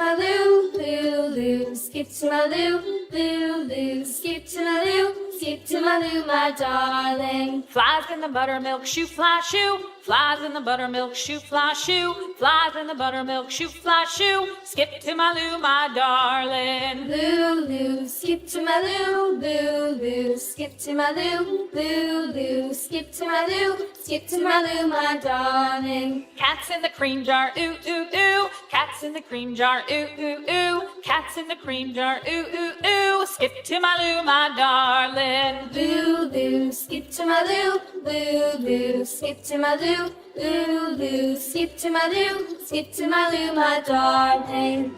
my loo, loo, loo. Skip to my loo, loo, loo. Skip to my loo, skip to my loo, my darling. Flies in the buttermilk shoe, fly shoe. Flies in the buttermilk shoe, fly shoe. Flies in the buttermilk shoe, fly shoe. Skip to my loo, my darling. Loo, loo, skip to my loo, loo, loo. Skip to my loo, loo, loo. Skip to my loo, skip to my loo, my darling. Cats in the cream jar, ooh, ooh, ooh. Cats in the cream jar, ooh, ooh, ooh. Cats in the cream jar, ooh, ooh, ooh. Skip to my loo, my darling. Loo, loo, skip to my loo, loo, loo. Skip to my loo, loo, loo. Skip to my loo, skip to my loo, my darling.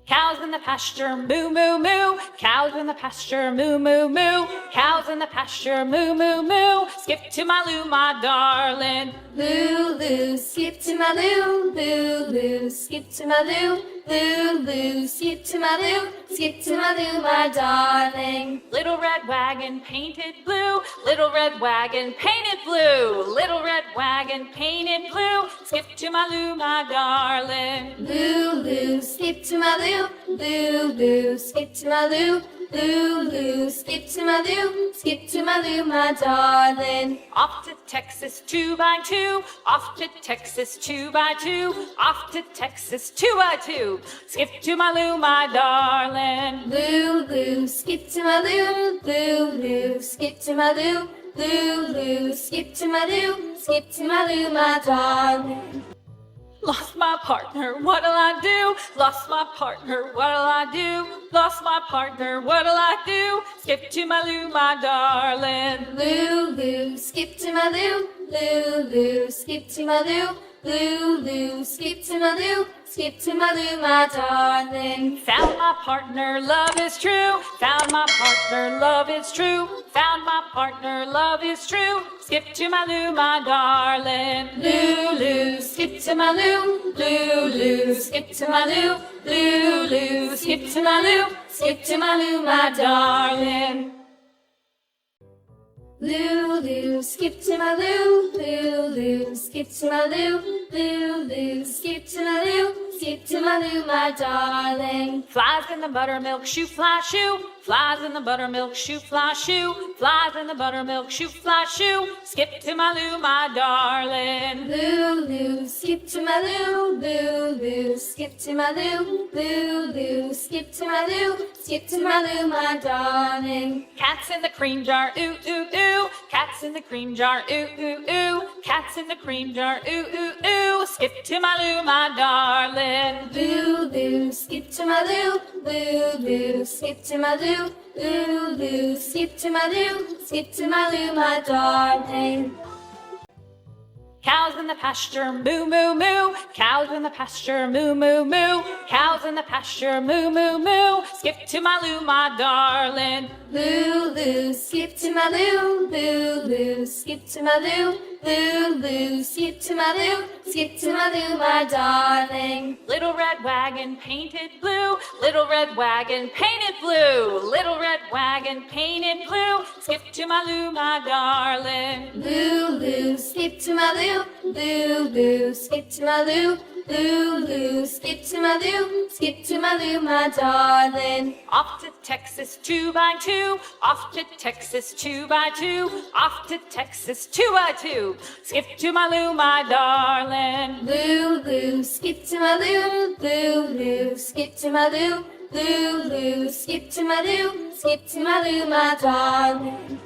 Cows in the pasture, moo, moo, moo. Cows in the pasture, moo, moo, moo. Cows in the pasture, moo, moo, moo. Skip to my loo, my darling. Loo, loo, skip to my loo, loo, loo. Skip to my loo, loo, loo. Skip to my loo, skip to my loo, my darling. Little red wagon painted blue. Little red wagon painted blue. Little red wagon painted blue. Skip to my loo, my darling. Loo, loo, skip to my loo, loo, loo. Skip to my loo, loo, loo. Skip to my loo, skip to my loo, my darling. Off to Texas 2x2. Off to Texas 2x2. Off to Texas 2x2. Skip to my loo, my darling. Loo, loo, skip to my loo, loo, loo. Skip to my loo, loo, loo. Skip to my loo, skip to my loo, my darling. Lost my partner, what'll I do? Lost my partner, what'll I do? Lost my partner, what'll I do? Skip to my loo, my darling. Loo, loo, skip to my loo, loo, loo. Skip to my loo, loo, loo. Skip to my loo, skip to my loo, my darling. Found my partner, love is true. Found my partner, love is true. Found my partner, love is true. Skip to my loo, my darling. Loo, loo, skip to my loo, loo, loo. Skip to my loo, loo, loo. Skip to my loo, skip to my loo, my darling. Loo, loo, skip to my loo, loo, loo. Skip to my loo, loo, loo. Skip to my loo, skip to my loo, my darling. Flies in the buttermilk shoe, fly shoe. Flies in the buttermilk shoe, fly shoe. Flies in the buttermilk shoe, fly shoe. Skip to my loo, my darling. Loo, loo, skip to my loo, loo, loo. Skip to my loo, loo, loo. Skip to my loo, skip to my loo, my darling. Cats in the cream jar, ooh, ooh, ooh. Cats in the cream jar, ooh, ooh, ooh. Cats in the cream jar, ooh, ooh, ooh. Skip to my loo, my darling. Loo, loo, skip to my loo, loo, loo. Skip to my loo, loo, loo. Skip to my loo, skip to my loo, my darling. Cows in the pasture, moo, moo, moo. Cows in the pasture, moo, moo, moo. Cows in the pasture, moo, moo, moo. Skip to my loo, my darling. Loo, loo, skip to my loo, loo, loo. Skip to my loo, loo, loo. Skip to my loo, skip to my loo, my darling. Little red wagon painted blue. Little red wagon painted blue. Little red wagon painted blue. Skip to my loo, my darling. Loo, loo, skip to my loo, loo, loo. Skip to my loo, loo, loo. Skip to my loo, skip to my loo, my darling. Off to Texas 2x2. Off to Texas 2x2. Off to Texas 2x2. Skip to my loo, my darling. Loo, loo, skip to my loo, loo, loo. Skip to my loo, loo, loo. Skip to my loo, skip to my loo, my darling.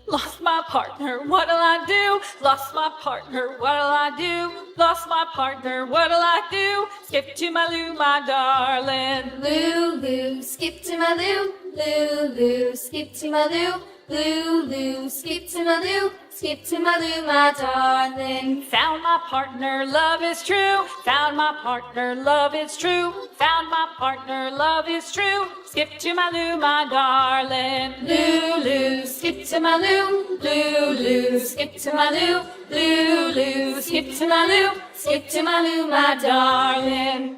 Lost my partner, what'll I do? Lost my partner, what'll I do? Lost my partner, what'll I do? Skip to my loo, my darling. Loo, loo, skip to my loo, loo, loo. Skip to my loo, loo, loo. Skip to my loo, skip to my loo, my darling. Found my partner, love is true. Found my partner, love is true. Found my partner, love is true. Skip to my loo, my darling. Loo, loo, skip to my loo, loo, loo. Skip to my loo, loo, loo. Skip to my loo, skip to my loo, my darling.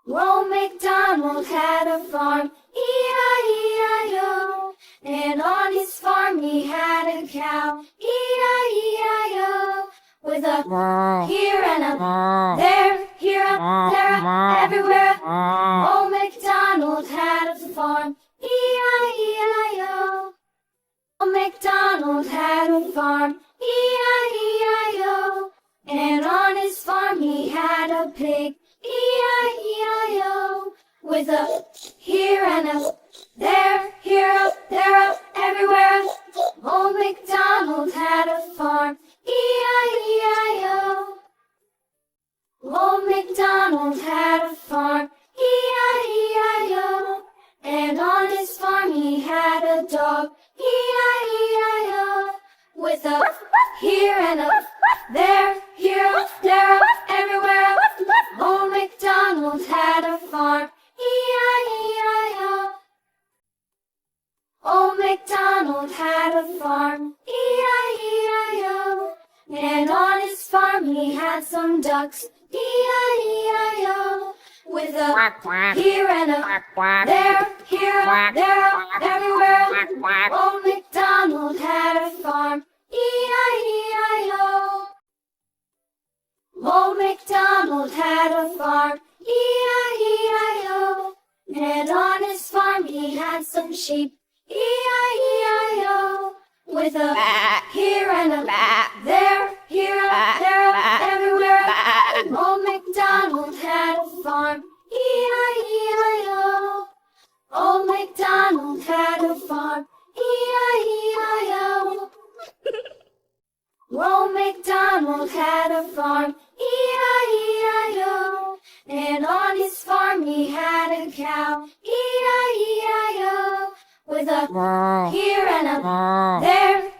Old MacDonald had a farm, E-I-E-I-O. And on his farm he had a cow, E-I-E-I-O. With a a here and a there, here, everywhere. Old MacDonald had a farm, E-I-E-I-O. Old MacDonald had a farm, E-I-E-I-O. And on his farm he had a pig, E-I-E-I-O. With a here and a there, everywhere. Old MacDonald had a farm, E-I-E-I-O. Old MacDonald had a farm, E-I-E-I-O. And on his farm he had a dog, E-I-E-I-O. With a here and a there, everywhere. Old MacDonald had a farm, E-I-E-I-O. Old MacDonald had a farm, E-I-E-I-O. And on his farm he had some ducks, E-I-E-I-O. With a here and a there, everywhere. Old MacDonald had a farm, E-I-E-I-O. Old MacDonald had a farm, E-I-E-I-O. And on his farm he had some sheep, E-I-E-I-O. With a here and a there, everywhere. Old MacDonald had a farm, E-I-E-I-O. Old MacDonald had a farm, E-I-E-I-O. Old MacDonald had a farm, E-I-E-I-O. And on his farm he had a cow, E-I-E-I-O. With a here and a there,